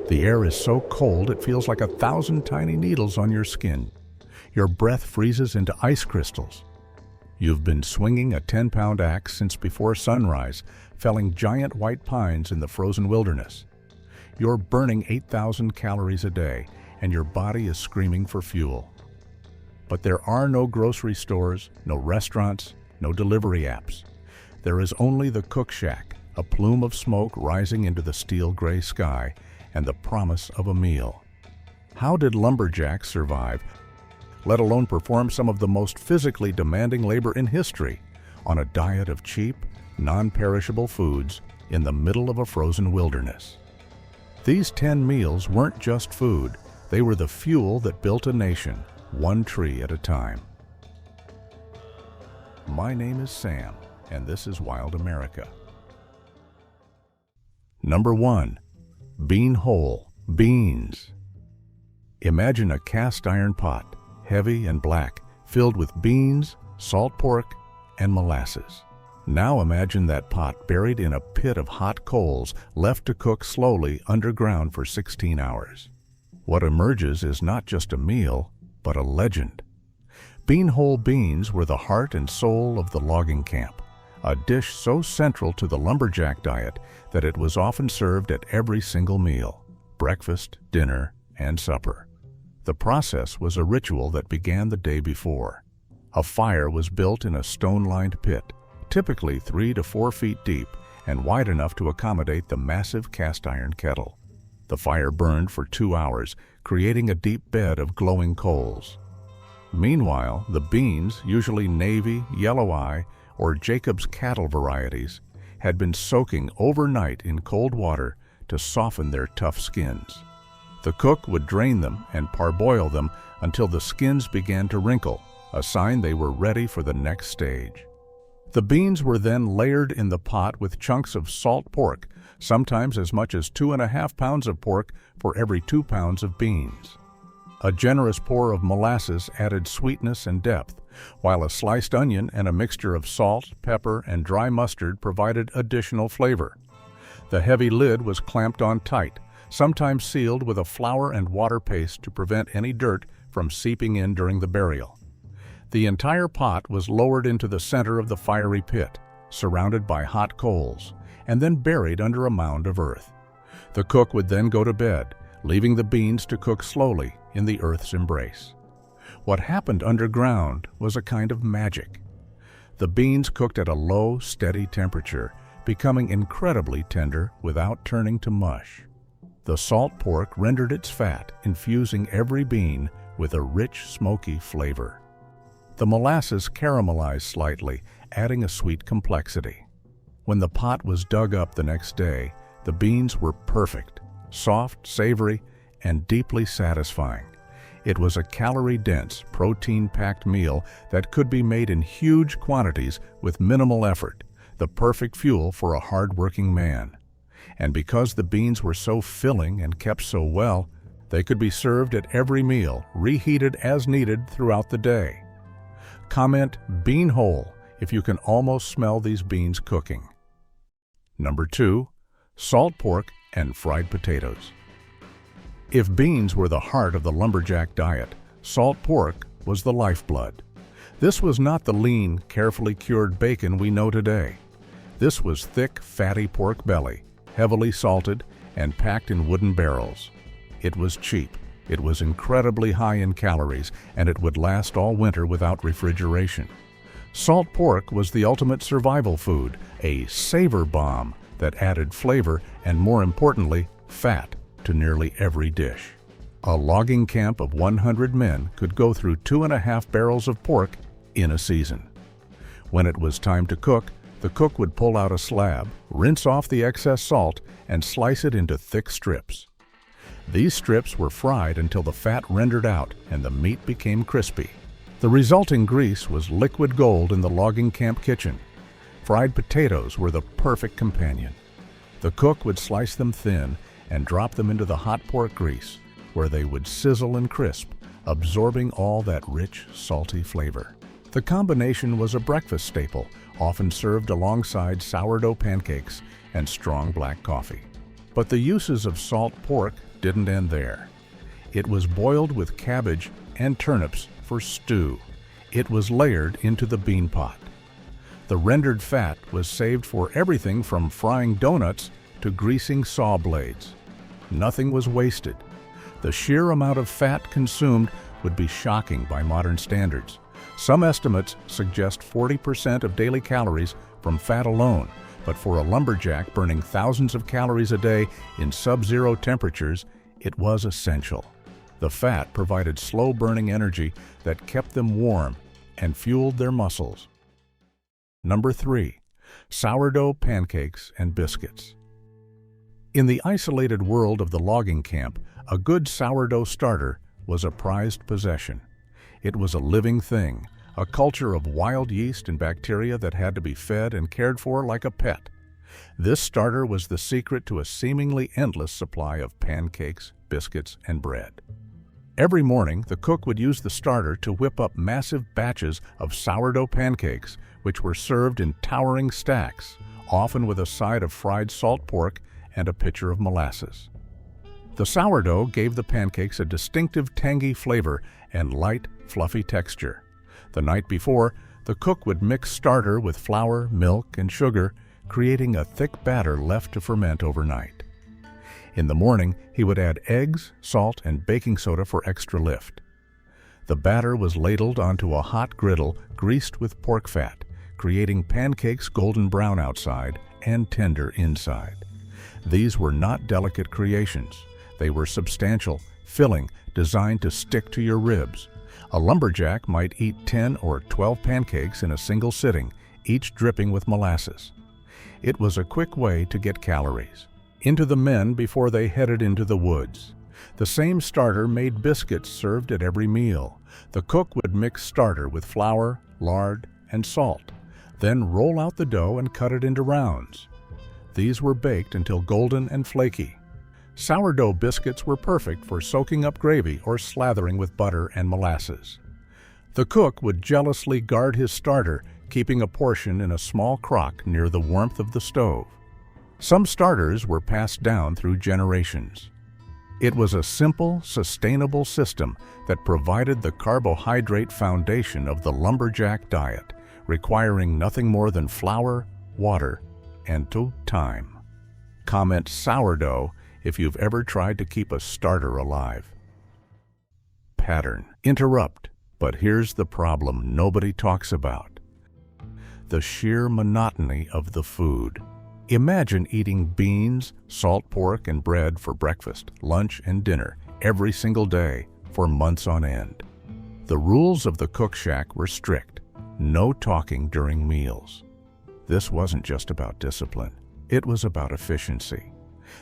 The air is so cold it feels like 1,000 tiny needles on your skin. Your breath freezes into ice crystals. You've been swinging a 10-pound axe since before sunrise, felling giant white pines in the frozen wilderness. You're burning 8,000 calories a day, and your body is screaming for fuel. But there are no grocery stores, no restaurants, no delivery apps. There is only the cook shack, a plume of smoke rising into the steel gray sky, and the promise of a meal. How did lumberjacks survive, let alone perform some of the most physically demanding labor in history, on a diet of cheap, non-perishable foods in the middle of a frozen wilderness? These 10 meals weren't just food, they were the fuel that built a nation, one tree at a time. My name is Sam, and this is Wild America. Number 1. Beanhole, beans. Imagine a cast iron pot, heavy and black, filled with beans, salt pork, and molasses. Now imagine that pot buried in a pit of hot coals, left to cook slowly underground for 16 hours. What emerges is not just a meal, but a legend. Beanhole beans were the heart and soul of the logging camp, a dish so central to the lumberjack diet that it was often served at every single meal, breakfast, dinner, and supper. The process was a ritual that began the day before. A fire was built in a stone-lined pit, typically 3 to 4 feet deep and wide enough to accommodate the massive cast iron kettle. The fire burned for 2 hours, creating a deep bed of glowing coals. Meanwhile, the beans, usually navy, yellow eye, or Jacob's cattle varieties, had been soaking overnight in cold water to soften their tough skins. The cook would drain them and parboil them until the skins began to wrinkle, a sign they were ready for the next stage. The beans were then layered in the pot with chunks of salt pork, sometimes as much as 2.5 pounds of pork for every 2 pounds of beans. A generous pour of molasses added sweetness and depth, while a sliced onion and a mixture of salt, pepper, and dry mustard provided additional flavor. The heavy lid was clamped on tight, sometimes sealed with a flour and water paste to prevent any dirt from seeping in during the burial. The entire pot was lowered into the center of the fiery pit, surrounded by hot coals, and then buried under a mound of earth. The cook would then go to bed, leaving the beans to cook slowly in the earth's embrace. What happened underground was a kind of magic. The beans cooked at a low, steady temperature, becoming incredibly tender without turning to mush. The salt pork rendered its fat, infusing every bean with a rich, smoky flavor. The molasses caramelized slightly, adding a sweet complexity. When the pot was dug up the next day, the beans were perfect, soft, savory, and deeply satisfying. It was a calorie-dense, protein-packed meal that could be made in huge quantities with minimal effort, the perfect fuel for a hard-working man. And because the beans were so filling and kept so well, they could be served at every meal, reheated as needed throughout the day. Comment Beanhole if you can almost smell these beans cooking. Number 2. Salt pork and fried potatoes. If beans were the heart of the lumberjack diet, salt pork was the lifeblood. This was not the lean, carefully cured bacon we know today. This was thick, fatty pork belly, heavily salted, and packed in wooden barrels. It was cheap. It was incredibly high in calories, and it would last all winter without refrigeration. Salt pork was the ultimate survival food, a savor bomb that added flavor and, more importantly, fat to nearly every dish. A logging camp of 100 men could go through 2.5 barrels of pork in a season. When it was time to cook, the cook would pull out a slab, rinse off the excess salt, and slice it into thick strips. These strips were fried until the fat rendered out and the meat became crispy. The resulting grease was liquid gold in the logging camp kitchen. Fried potatoes were the perfect companion. The cook would slice them thin and drop them into the hot pork grease, where they would sizzle and crisp, absorbing all that rich, salty flavor. The combination was a breakfast staple, often served alongside sourdough pancakes and strong black coffee. But the uses of salt pork didn't end there. It was boiled with cabbage and turnips for stew. It was layered into the bean pot. The rendered fat was saved for everything from frying donuts to greasing saw blades. Nothing was wasted. The sheer amount of fat consumed would be shocking by modern standards. Some estimates suggest 40% of daily calories from fat alone, but for a lumberjack burning thousands of calories a day in sub-zero temperatures, it was essential. The fat provided slow-burning energy that kept them warm and fueled their muscles. Number 3. Sourdough, pancakes, and biscuits. In the isolated world of the logging camp, a good sourdough starter was a prized possession. It was a living thing, a culture of wild yeast and bacteria that had to be fed and cared for like a pet. This starter was the secret to a seemingly endless supply of pancakes, biscuits, and bread. Every morning, the cook would use the starter to whip up massive batches of sourdough pancakes, which were served in towering stacks, often with a side of fried salt pork and a pitcher of molasses. The sourdough gave the pancakes a distinctive tangy flavor and light, fluffy texture. The night before, the cook would mix starter with flour, milk, and sugar, creating a thick batter left to ferment overnight. In the morning, he would add eggs, salt, and baking soda for extra lift. The batter was ladled onto a hot griddle greased with pork fat, creating pancakes golden brown outside and tender inside. These were not delicate creations. They were substantial, filling, designed to stick to your ribs. A lumberjack might eat 10 or 12 pancakes in a single sitting, each dripping with molasses. It was a quick way to get calories into the men before they headed into the woods. The same starter made biscuits served at every meal. The cook would mix starter with flour, lard, and salt, then roll out the dough and cut it into rounds. These were baked until golden and flaky. Sourdough biscuits were perfect for soaking up gravy or slathering with butter and molasses. The cook would jealously guard his starter, keeping a portion in a small crock near the warmth of the stove. Some starters were passed down through generations. It was a simple, sustainable system that provided the carbohydrate foundation of the lumberjack diet, requiring nothing more than flour, water, and time. Comment sourdough if you've ever tried to keep a starter alive. Pattern. Interrupt. But here's the problem nobody talks about: the sheer monotony of the food. Imagine eating beans, salt pork, and bread for breakfast, lunch, and dinner every single day for months on end. The rules of the cook shack were strict. No talking during meals. This wasn't just about discipline. It was about efficiency.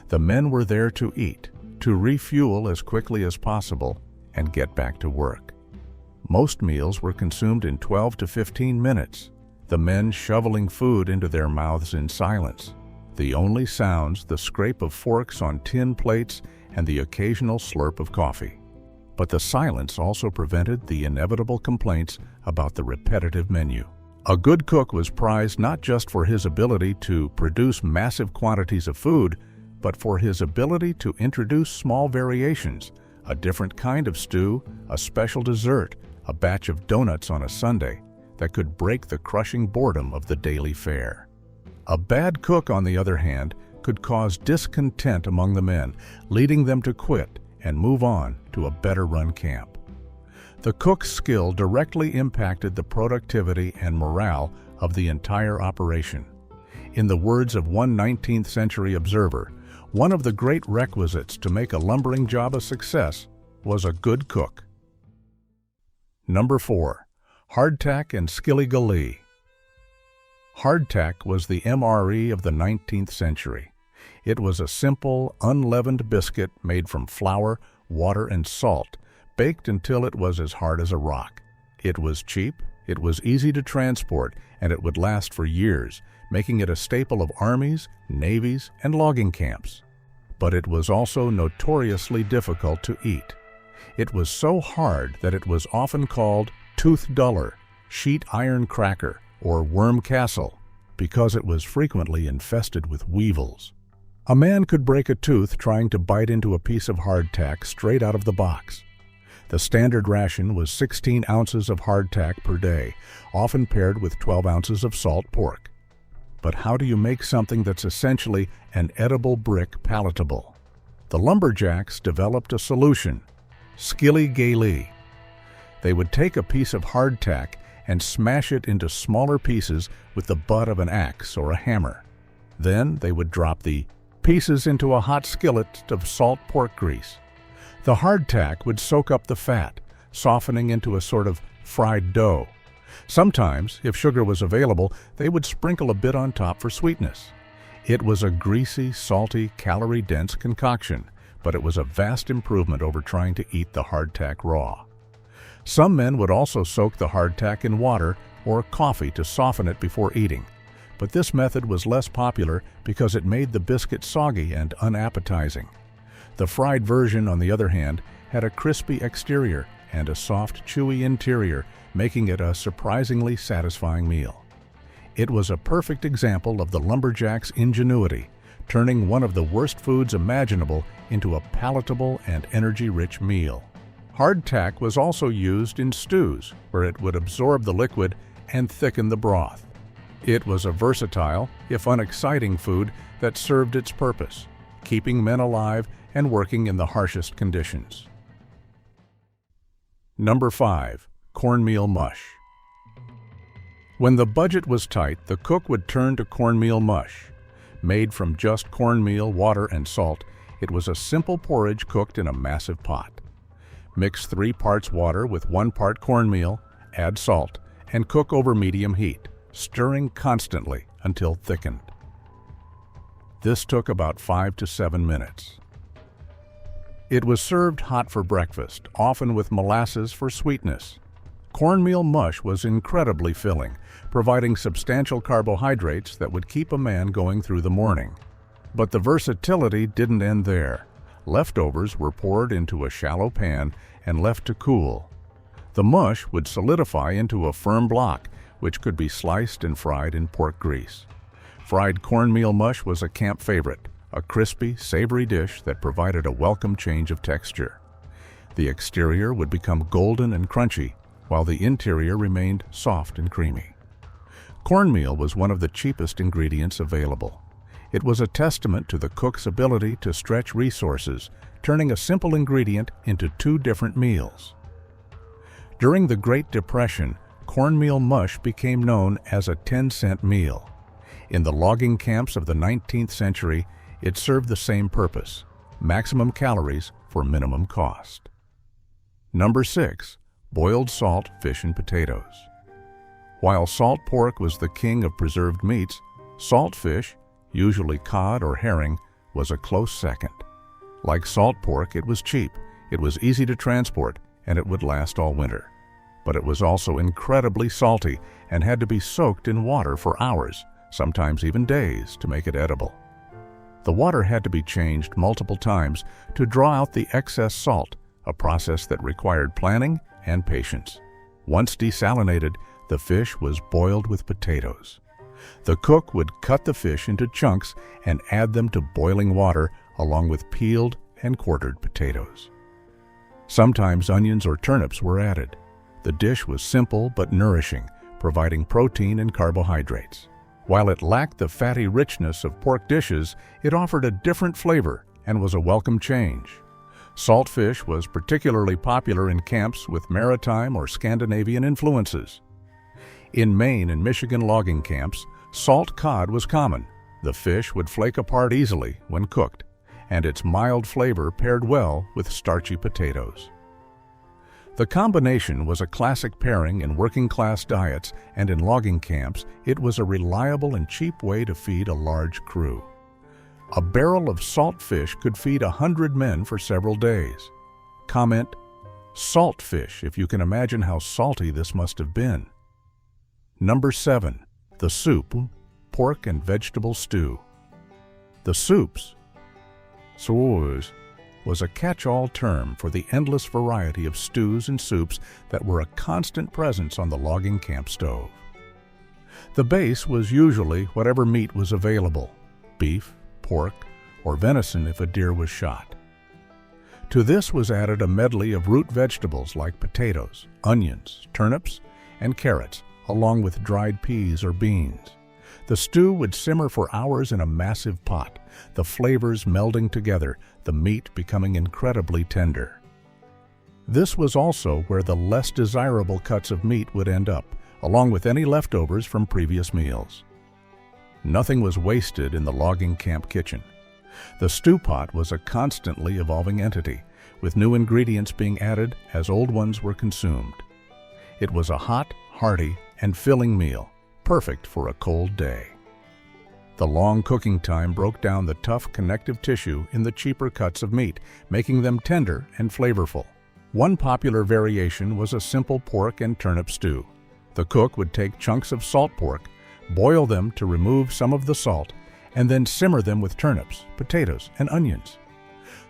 The men were there to eat, to refuel as quickly as possible, and get back to work. Most meals were consumed in 12 to 15 minutes, the men shoveling food into their mouths in silence. The only sounds, the scrape of forks on tin plates and the occasional slurp of coffee. But the silence also prevented the inevitable complaints about the repetitive menu. A good cook was prized not just for his ability to produce massive quantities of food, but for his ability to introduce small variations, a different kind of stew, a special dessert, a batch of donuts on a Sunday, that could break the crushing boredom of the daily fare. A bad cook, on the other hand, could cause discontent among the men, leading them to quit and move on to a better-run camp. The cook's skill directly impacted the productivity and morale of the entire operation. In the words of one 19th century observer, one of the great requisites to make a lumbering job a success was a good cook. Number 4. Hardtack and Skilly. Hardtack was the MRE of the 19th century. It was a simple, unleavened biscuit made from flour, water, and salt, baked until it was as hard as a rock. It was cheap, it was easy to transport, and it would last for years, making it a staple of armies, navies, and logging camps. But it was also notoriously difficult to eat. It was so hard that it was often called tooth duller, sheet iron cracker, or worm castle, because it was frequently infested with weevils. A man could break a tooth trying to bite into a piece of hardtack straight out of the box. The standard ration was 16 ounces of hardtack per day, often paired with 12 ounces of salt pork. But how do you make something that's essentially an edible brick palatable? The Lumberjacks developed a solution: Skilly. They would take a piece of hardtack and smash it into smaller pieces with the butt of an axe or a hammer. Then they would drop the pieces into a hot skillet of salt pork grease. The hardtack would soak up the fat, softening into a sort of fried dough. Sometimes, if sugar was available, they would sprinkle a bit on top for sweetness. It was a greasy, salty, calorie-dense concoction, but it was a vast improvement over trying to eat the hardtack raw. Some men would also soak the hardtack in water or coffee to soften it before eating, but this method was less popular because it made the biscuit soggy and unappetizing. The fried version, on the other hand, had a crispy exterior and a soft, chewy interior, making it a surprisingly satisfying meal. It was a perfect example of the Lumberjacks' ingenuity, turning one of the worst foods imaginable into a palatable and energy-rich meal. Hardtack was also used in stews, where it would absorb the liquid and thicken the broth. It was a versatile, if unexciting food that served its purpose, keeping men alive and working in the harshest conditions. Number 5. Cornmeal mush. When the budget was tight, the cook would turn to cornmeal mush. Made from just cornmeal, water, and salt, it was a simple porridge cooked in a massive pot. Mix 3 parts water with 1 part cornmeal, add salt, and cook over medium heat, stirring constantly until thickened. This took about 5 to 7 minutes. It was served hot for breakfast, often with molasses for sweetness. Cornmeal mush was incredibly filling, providing substantial carbohydrates that would keep a man going through the morning. But the versatility didn't end there. Leftovers were poured into a shallow pan and left to cool. The mush would solidify into a firm block, which could be sliced and fried in pork grease. Fried cornmeal mush was a camp favorite, a crispy, savory dish that provided a welcome change of texture. The exterior would become golden and crunchy, while the interior remained soft and creamy. Cornmeal was one of the cheapest ingredients available. It was a testament to the cook's ability to stretch resources, turning a simple ingredient into 2 different meals. During the Great Depression, cornmeal mush became known as a 10-cent meal. In the logging camps of the 19th century, it served the same purpose: maximum calories for minimum cost. Number 6. Boiled salt fish and potatoes. While salt pork was the king of preserved meats, salt fish, usually cod or herring, was a close second. Like salt pork, it was cheap, it was easy to transport, and it would last all winter. But it was also incredibly salty and had to be soaked in water for hours, sometimes even days, to make it edible. The water had to be changed multiple times to draw out the excess salt, a process that required planning and patience. Once desalinated, the fish was boiled with potatoes. The cook would cut the fish into chunks and add them to boiling water along with peeled and quartered potatoes. Sometimes onions or turnips were added. The dish was simple but nourishing, providing protein and carbohydrates. While it lacked the fatty richness of pork dishes, it offered a different flavor and was a welcome change. Salt fish was particularly popular in camps with maritime or Scandinavian influences. In Maine and Michigan logging camps, salt cod was common. The fish would flake apart easily when cooked, and its mild flavor paired well with starchy potatoes. The combination was a classic pairing in working-class diets, and in logging camps, it was a reliable and cheap way to feed a large crew. A barrel of salt fish could feed 100 men for several days. Comment, "Salt fish," if you can imagine how salty this must have been. Number 7. The soup, pork and vegetable stew. The soups, sourdough, was a catch-all term for the endless variety of stews and soups that were a constant presence on the logging camp stove. The base was usually whatever meat was available: beef, pork, or venison if a deer was shot. To this was added a medley of root vegetables like potatoes, onions, turnips, and carrots, along with dried peas or beans. The stew would simmer for hours in a massive pot, the flavors melding together, the meat becoming incredibly tender. This was also where the less desirable cuts of meat would end up, along with any leftovers from previous meals. Nothing was wasted in the logging camp kitchen. The stew pot was a constantly evolving entity, with new ingredients being added as old ones were consumed. It was a hot, hearty, and filling meal, perfect for a cold day. The long cooking time broke down the tough connective tissue in the cheaper cuts of meat, making them tender and flavorful. One popular variation was a simple pork and turnip stew. The cook would take chunks of salt pork, boil them to remove some of the salt, and then simmer them with turnips, potatoes, and onions.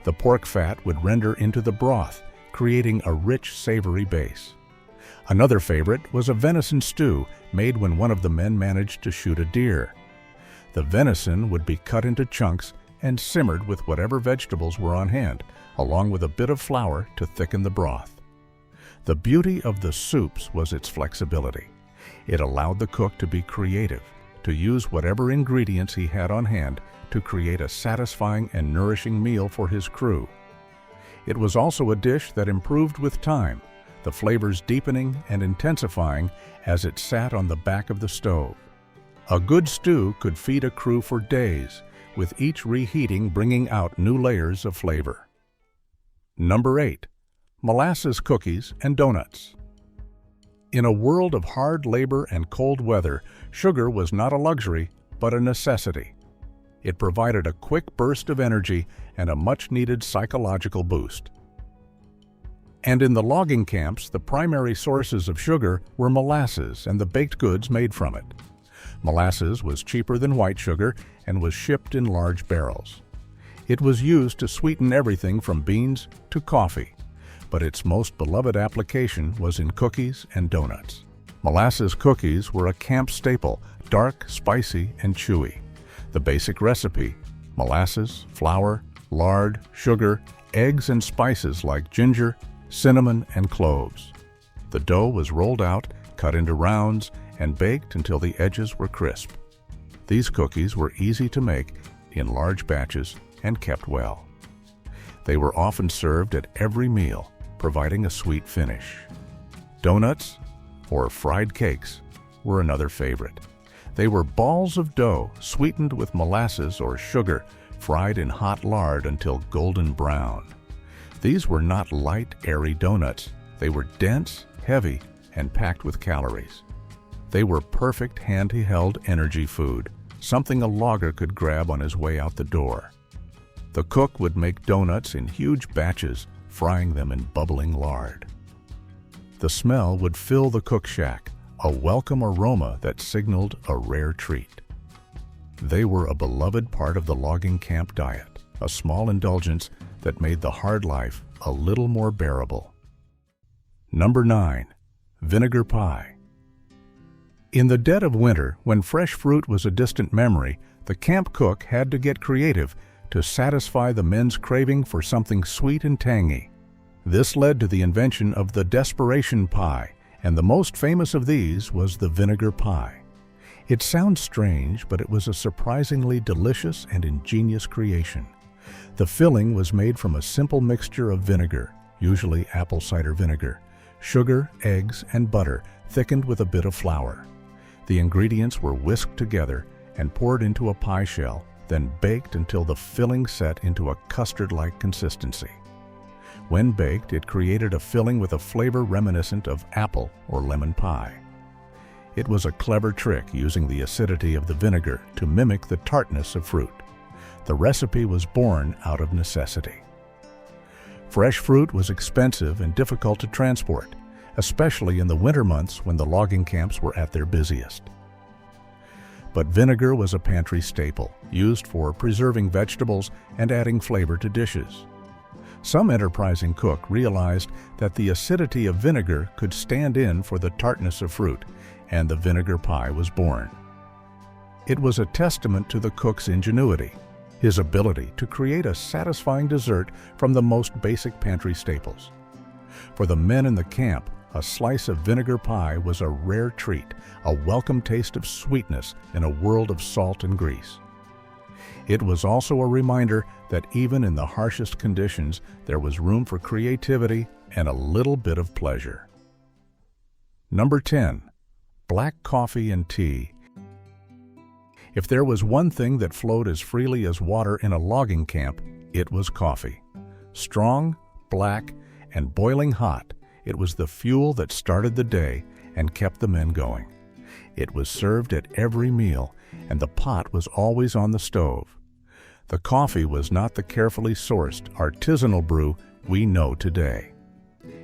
The pork fat would render into the broth, creating a rich, savory base. Another favorite was a venison stew made when one of the men managed to shoot a deer. The venison would be cut into chunks and simmered with whatever vegetables were on hand, along with a bit of flour to thicken the broth. The beauty of the soups was its flexibility. It allowed the cook to be creative, to use whatever ingredients he had on hand to create a satisfying and nourishing meal for his crew. It was also a dish that improved with time, the flavors deepening and intensifying as it sat on the back of the stove. A good stew could feed a crew for days, with each reheating bringing out new layers of flavor. Number 8. Molasses cookies and donuts. In a world of hard labor and cold weather, sugar was not a luxury, but a necessity. It provided a quick burst of energy and a much-needed psychological boost. And in the logging camps, the primary sources of sugar were molasses and the baked goods made from it. Molasses was cheaper than white sugar and was shipped in large barrels. It was used to sweeten everything from beans to coffee, but its most beloved application was in cookies and donuts. Molasses cookies were a camp staple, dark, spicy, and chewy. The basic recipe: molasses, flour, lard, sugar, eggs, and spices like ginger, cinnamon, and cloves. The dough was rolled out, cut into rounds, and baked until the edges were crisp. These cookies were easy to make in large batches and kept well. They were often served at every meal, providing a sweet finish. Donuts, or fried cakes, were another favorite. They were balls of dough sweetened with molasses or sugar, fried in hot lard until golden brown. These were not light, airy donuts. They were dense, heavy, and packed with calories. They were perfect hand-held energy food, something a logger could grab on his way out the door. The cook would make donuts in huge batches, frying them in bubbling lard. The smell would fill the cook shack, a welcome aroma that signaled a rare treat. They were a beloved part of the logging camp diet, a small indulgence that made the hard life a little more bearable. Number 9. Vinegar pie. In the dead of winter, when fresh fruit was a distant memory, the camp cook had to get creative to satisfy the men's craving for something sweet and tangy. This led to the invention of the desperation pie, and the most famous of these was the vinegar pie. It sounds strange, but it was a surprisingly delicious and ingenious creation. The filling was made from a simple mixture of vinegar, usually apple cider vinegar, sugar, eggs, and butter, thickened with a bit of flour. The ingredients were whisked together and poured into a pie shell, then baked until the filling set into a custard-like consistency. When baked, it created a filling with a flavor reminiscent of apple or lemon pie. It was a clever trick using the acidity of the vinegar to mimic the tartness of fruit. The recipe was born out of necessity. Fresh fruit was expensive and difficult to transport, especially in the winter months when the logging camps were at their busiest. But vinegar was a pantry staple, used for preserving vegetables and adding flavor to dishes. Some enterprising cook realized that the acidity of vinegar could stand in for the tartness of fruit, and the vinegar pie was born. It was a testament to the cook's ingenuity. his ability to create a satisfying dessert from the most basic pantry staples. For the men in the camp, a slice of vinegar pie was a rare treat, a welcome taste of sweetness in a world of salt and grease. It was also a reminder that even in the harshest conditions, there was room for creativity and a little bit of pleasure. Number 10. Black coffee and tea. If there was one thing that flowed as freely as water in a logging camp, it was coffee. Strong, black, and boiling hot, it was the fuel that started the day and kept the men going. It was served at every meal, and the pot was always on the stove. The coffee was not the carefully sourced, artisanal brew we know today.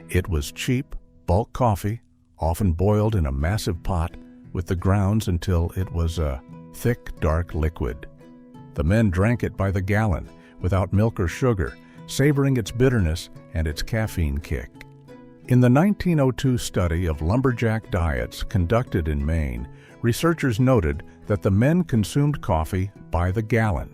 It was cheap, bulk coffee, often boiled in a massive pot with the grounds until it was a thick, dark liquid. The men drank it by the gallon, without milk or sugar, savoring its bitterness and its caffeine kick. In the 1902 study of lumberjack diets conducted in Maine, researchers noted that the men consumed coffee by the gallon.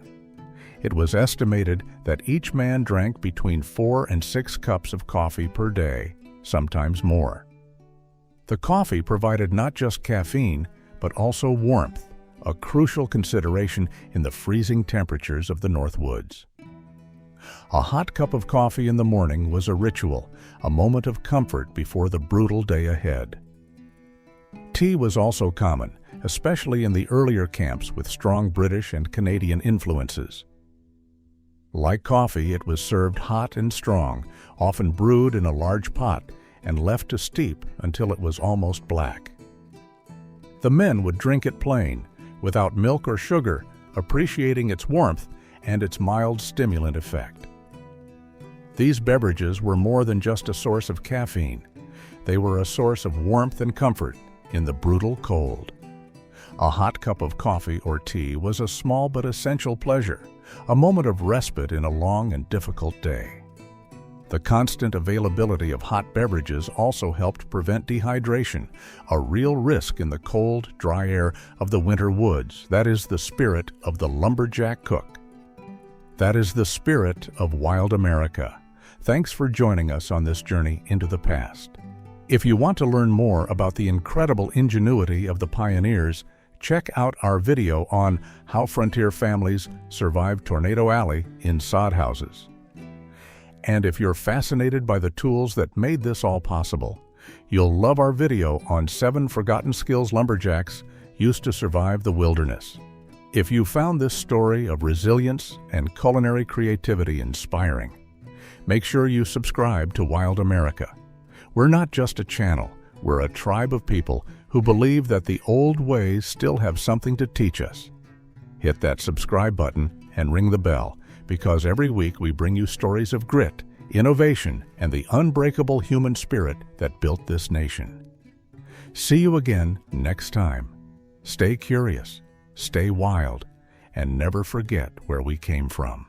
It was estimated that each man drank between 4 and 6 cups of coffee per day, sometimes more. The coffee provided not just caffeine, but also warmth, a crucial consideration in the freezing temperatures of the North Woods. A hot cup of coffee in the morning was a ritual, a moment of comfort before the brutal day ahead. Tea was also common, especially in the earlier camps with strong British and Canadian influences. Like coffee, it was served hot and strong, often brewed in a large pot and left to steep until it was almost black. The men would drink it plain, without milk or sugar, appreciating its warmth and its mild stimulant effect. These beverages were more than just a source of caffeine. They were a source of warmth and comfort in the brutal cold. A hot cup of coffee or tea was a small but essential pleasure, a moment of respite in a long and difficult day. The constant availability of hot beverages also helped prevent dehydration, a real risk in the cold, dry air of the winter woods. That is the spirit of the lumberjack cook. That is the spirit of wild America. Thanks for joining us on this journey into the past. If you want to learn more about the incredible ingenuity of the pioneers, check out our video on how frontier families survived Tornado Alley in sod houses. And if you're fascinated by the tools that made this all possible, you'll love our video on 7 forgotten skills lumberjacks used to survive the wilderness. If you found this story of resilience and culinary creativity inspiring, make sure you subscribe to Wild America. We're not just a channel, we're a tribe of people who believe that the old ways still have something to teach us. Hit that subscribe button and ring the bell, because every week we bring you stories of grit, innovation, and the unbreakable human spirit that built this nation. See you again next time. Stay curious, stay wild, and never forget where we came from.